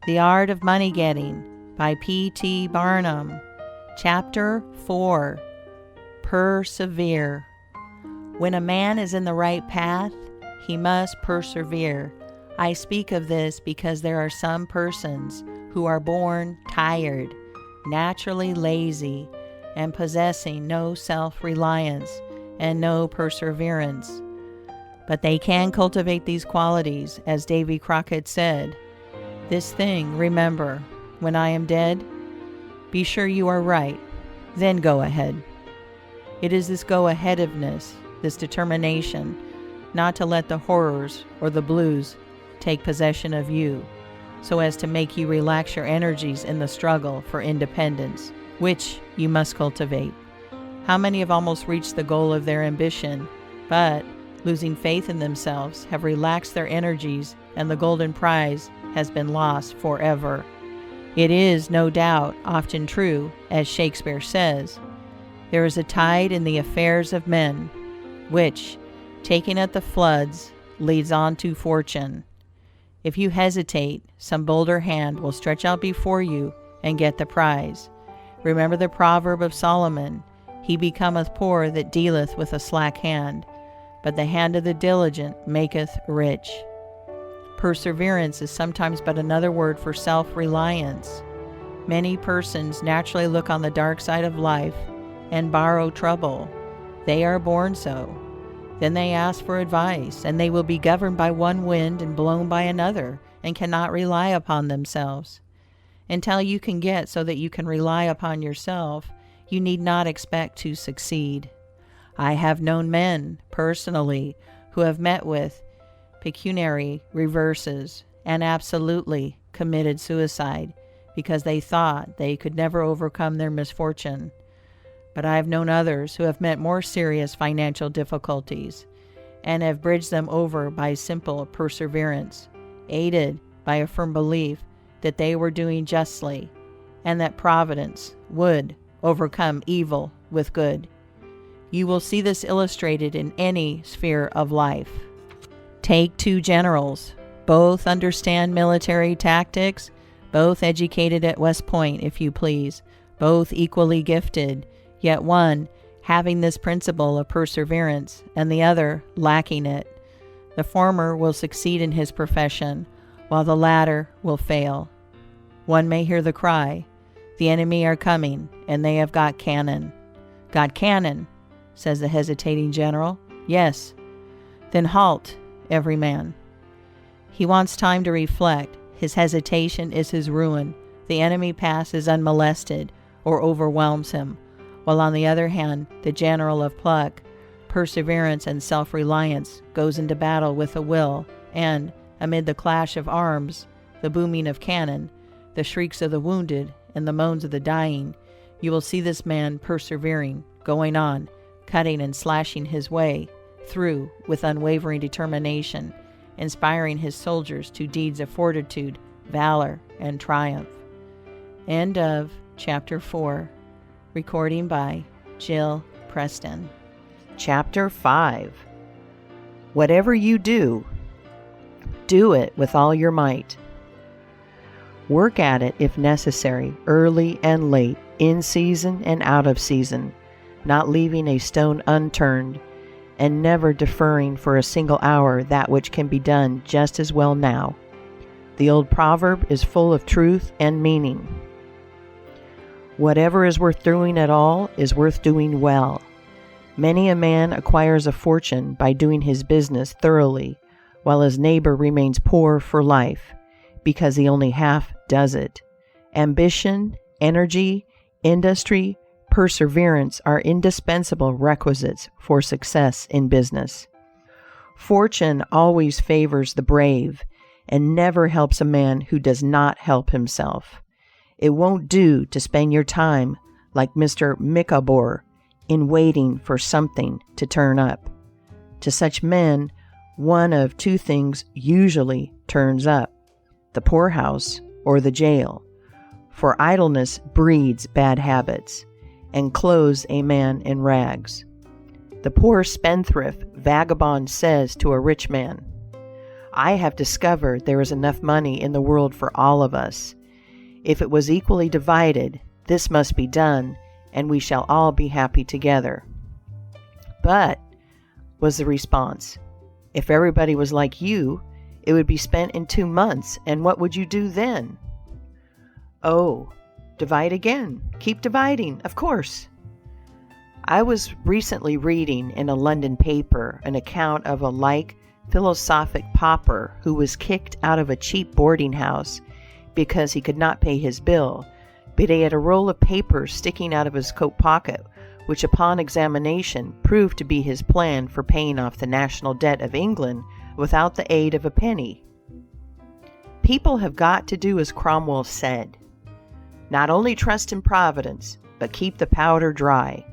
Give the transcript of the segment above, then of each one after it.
The Art of Money Getting by P.T. Barnum. Chapter 4. Persevere. When a man is in the right path, he must persevere. I speak of this because there are some persons who are born tired, naturally lazy, and possessing no self-reliance and no perseverance. But they can cultivate these qualities, as Davy Crockett said. This thing, remember, when I am dead, be sure you are right, then go ahead. It is this go-aheadiveness, this determination, not to let the horrors or the blues take possession of you, so as to make you relax your energies in the struggle for independence, which you must cultivate. How many have almost reached the goal of their ambition, but, losing faith in themselves, have relaxed their energies, and the golden prize has been lost forever? It is, no doubt, often true, as Shakespeare says, there is a tide in the affairs of men, which, taking at the floods, leads on to fortune. If you hesitate, some bolder hand will stretch out before you and get the prize. Remember the proverb of Solomon, he becometh poor that dealeth with a slack hand, but the hand of the diligent maketh rich. Perseverance is sometimes but another word for self-reliance. Many persons naturally look on the dark side of life and borrow trouble. They are born so. Then they ask for advice, and they will be governed by one wind and blown by another, and cannot rely upon themselves. Until you can get so that you can rely upon yourself, you need not expect to succeed. I have known men, personally, who have met with pecuniary reverses and absolutely committed suicide because they thought they could never overcome their misfortune. But I have known others who have met more serious financial difficulties and have bridged them over by simple perseverance, aided by a firm belief that they were doing justly and that Providence would overcome evil with good. You will see this illustrated in any sphere of life. Take two generals, both understand military tactics, both educated at West Point, if you please, both equally gifted, yet one having this principle of perseverance and the other lacking it. The former will succeed in his profession, while the latter will fail. One may hear the cry, the enemy are coming, and they have got cannon. Got cannon, says the hesitating general. Yes. Then halt, every man. He wants time to reflect. His hesitation is his ruin. The enemy passes unmolested or overwhelms him, while on the other hand, the general of pluck, perseverance, and self-reliance goes into battle with a will, and, amid the clash of arms, the booming of cannon, the shrieks of the wounded, and the moans of the dying, you will see this man persevering, going on, cutting and slashing his way through with unwavering determination, inspiring his soldiers to deeds of fortitude, valor, and triumph. End of Chapter 4. Recording by Jill Preston. Chapter 5. Whatever you do, do it with all your might. Work at it if necessary, early and late, in season and out of season, not leaving a stone unturned, and never deferring for a single hour that which can be done just as well now. The old proverb is full of truth and meaning. Whatever is worth doing at all is worth doing well. Many a man acquires a fortune by doing his business thoroughly, while his neighbor remains poor for life, because he only half does it. Ambition, energy, industry, perseverance are indispensable requisites for success in business. Fortune always favors the brave, and never helps a man who does not help himself. It won't do to spend your time, like Mr. Micawber, in waiting for something to turn up. To such men, one of two things usually turns up: the poorhouse or the jail. For idleness breeds bad habits, and clothes a man in rags. The poor spendthrift vagabond says to a rich man, I have discovered there is enough money in the world for all of us. If it was equally divided, this must be done, and we shall all be happy together." "But," was the response, "if everybody was like you, it would be spent in 2 months, and what would you do then?" "Oh, divide again. Keep dividing, of course." I was recently reading in a London paper an account of a like philosophic pauper who was kicked out of a cheap boarding house because he could not pay his bill, but he had a roll of papers sticking out of his coat pocket, which upon examination proved to be his plan for paying off the national debt of England without the aid of a penny. People have got to do as Cromwell said, "Not only trust in Providence, but keep the powder dry."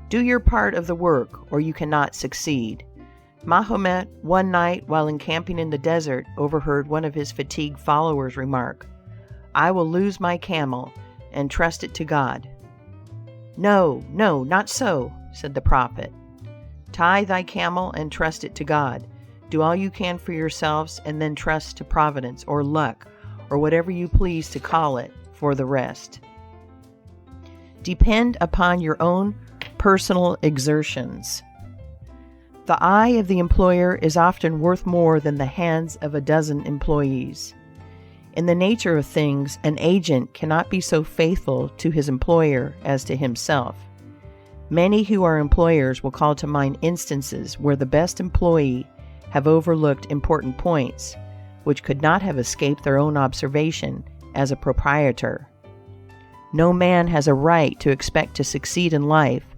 Do your part of the work, or you cannot succeed. Mahomet, one night while encamping in the desert, overheard one of his fatigued followers remark, "I will lose my camel and trust it to God." "No, no, not so," said the prophet. "Tie thy camel and trust it to God. Do all you can for yourselves, and then trust to Providence, or luck, or whatever you please to call it, for the rest." Depend upon your own personal exertions. The eye of the employer is often worth more than the hands of a dozen employees. In the nature of things, an agent cannot be so faithful to his employer as to himself. Many who are employers will call to mind instances where the best employee have overlooked important points, which could not have escaped their own observation as a proprietor. No man has a right to expect to succeed in life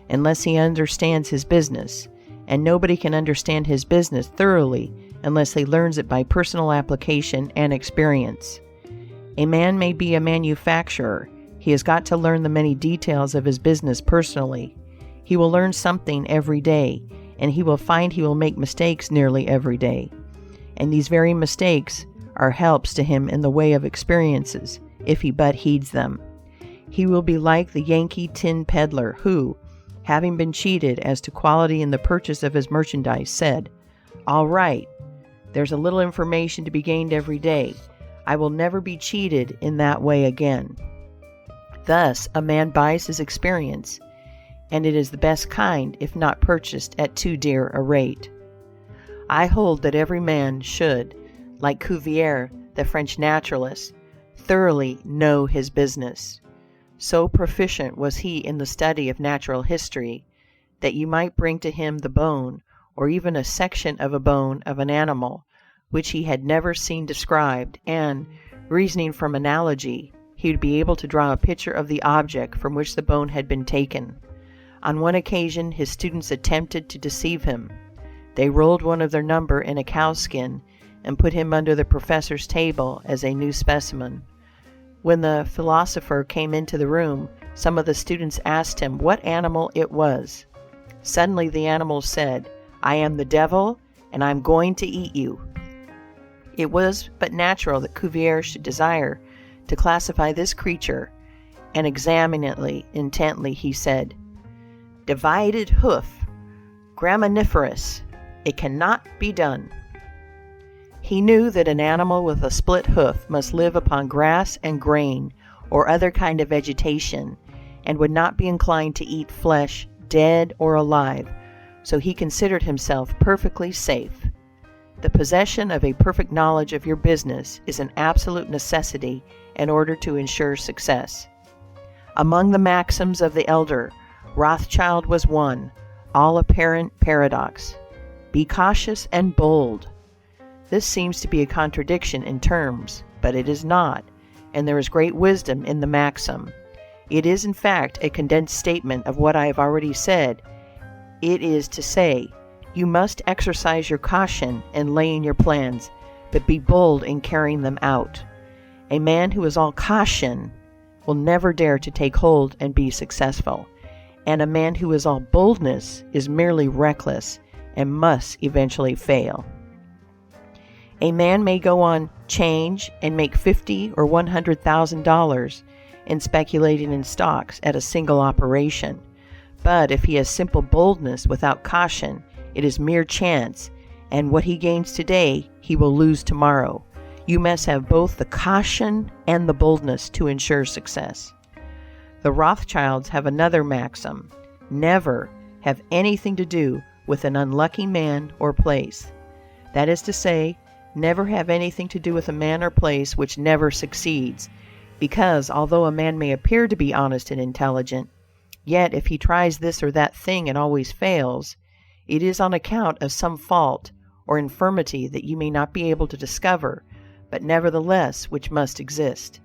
unless he understands his business, and nobody can understand his business thoroughly unless he learns it by personal application and experience. A man may be a manufacturer. He has got to learn the many details of his business personally. He will learn something every day, and he will find he will make mistakes nearly every day. And these very mistakes are helps to him in the way of experiences, if he but heeds them. He will be like the Yankee tin peddler who, having been cheated as to quality in the purchase of his merchandise, said, "All right, there's a little information to be gained every day. I will never be cheated in that way again." Thus a man buys his experience, and it is the best kind if not purchased at too dear a rate. I hold that every man should, like Cuvier, the French naturalist, thoroughly know his business. So proficient was he in the study of natural history that you might bring to him the bone, or even a section of a bone of an animal, which he had never seen described, and, reasoning from analogy, he would be able to draw a picture of the object from which the bone had been taken. On one occasion his students attempted to deceive him. They rolled one of their number in a cowskin and put him under the professor's table as a new specimen. When the philosopher came into the room, some of the students asked him what animal it was. Suddenly the animal said, "I am the devil, and I am going to eat you." It was but natural that Cuvier should desire to classify this creature, and examining it intently, he said, "Divided hoof, graminivorous, it cannot be done." He knew that an animal with a split hoof must live upon grass and grain, or other kind of vegetation, and would not be inclined to eat flesh, dead or alive, so he considered himself perfectly safe. The possession of a perfect knowledge of your business is an absolute necessity in order to ensure success. Among the maxims of the elder, Rothschild was one, all apparent paradox: "Be cautious and bold." This seems to be a contradiction in terms, but it is not, and there is great wisdom in the maxim. It is, in fact, a condensed statement of what I have already said. It is to say, you must exercise your caution in laying your plans, but be bold in carrying them out. A man who is all caution will never dare to take hold and be successful, and a man who is all boldness is merely reckless and must eventually fail. A man may go on 'change and make $50,000 or $100,000 in speculating in stocks at a single operation, but if he has simple boldness without caution, it is mere chance, and what he gains today, he will lose tomorrow. You must have both the caution and the boldness to ensure success. The Rothschilds have another maxim: never have anything to do with an unlucky man or place. That is to say, never have anything to do with a man or place which never succeeds, because although a man may appear to be honest and intelligent, yet if he tries this or that thing and always fails, it is on account of some fault or infirmity that you may not be able to discover, but nevertheless which must exist.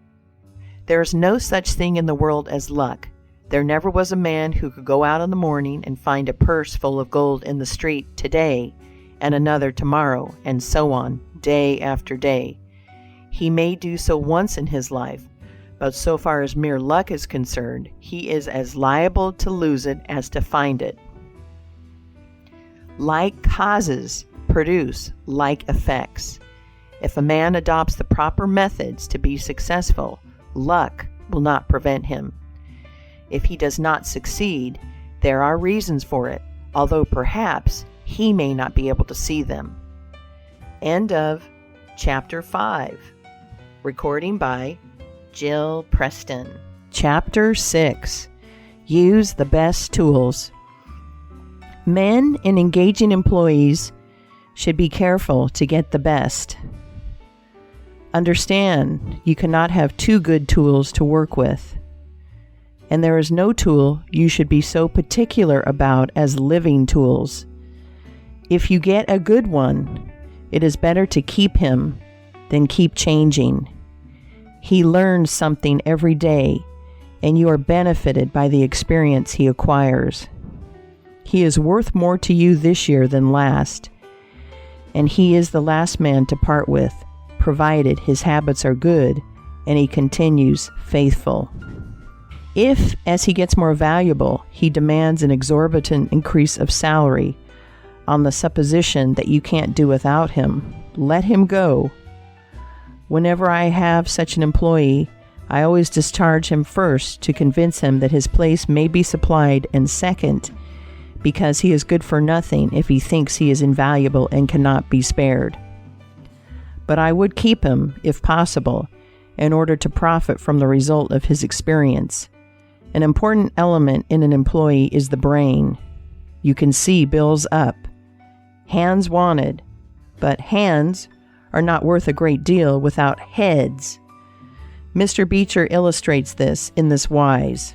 There is no such thing in the world as luck. There never was a man who could go out in the morning and find a purse full of gold in the street today, and another tomorrow, and so on, day after day. He may do so once in his life, but so far as mere luck is concerned, he is as liable to lose it as to find it. Like causes produce like effects. If a man adopts the proper methods to be successful, luck will not prevent him. If he does not succeed, there are reasons for it, although perhaps he may not be able to see them. End of Chapter 5. Recording by Jill Preston. Chapter 6. Use the best tools. Men and engaging employees should be careful to get the best. Understand, you cannot have two good tools to work with. And there is no tool you should be so particular about as living tools. If you get a good one, it is better to keep him than keep changing. He learns something every day, and you are benefited by the experience he acquires. He is worth more to you this year than last, and he is the last man to part with, provided his habits are good and he continues faithful. If, as he gets more valuable, he demands an exorbitant increase of salary on the supposition that you can't do without him, let him go. Whenever I have such an employee, I always discharge him first to convince him that his place may be supplied, and second, because he is good for nothing if he thinks he is invaluable and cannot be spared. But I would keep him, if possible, in order to profit from the result of his experience. An important element in an employee is the brain. You can see bills up. Hands wanted, but hands are not worth a great deal without heads. Mr. Beecher illustrates this in this wise.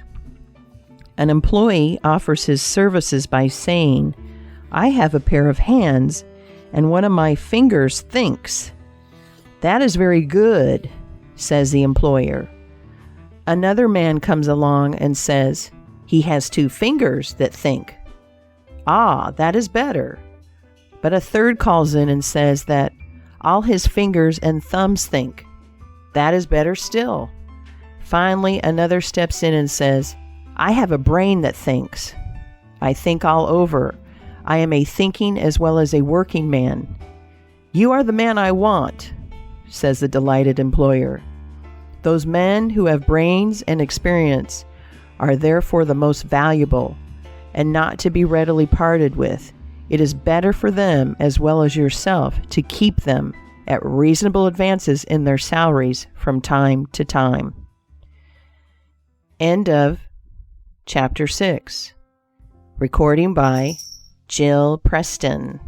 An employee offers his services by saying, "I have a pair of hands, and one of my fingers thinks." "That is very good," says the employer. Another man comes along and says, "He has two fingers that think." "Ah, that is better." But a third calls in and says that all his fingers and thumbs think. That is better still. Finally, another steps in and says, "I have a brain that thinks. I think all over. I am a thinking as well as a working man." "You are the man I want," says the delighted employer. Those men who have brains and experience are therefore the most valuable, and not to be readily parted with. It is better for them as well as yourself to keep them at reasonable advances in their salaries from time to time. End of Chapter 6. Recording by Jill Preston.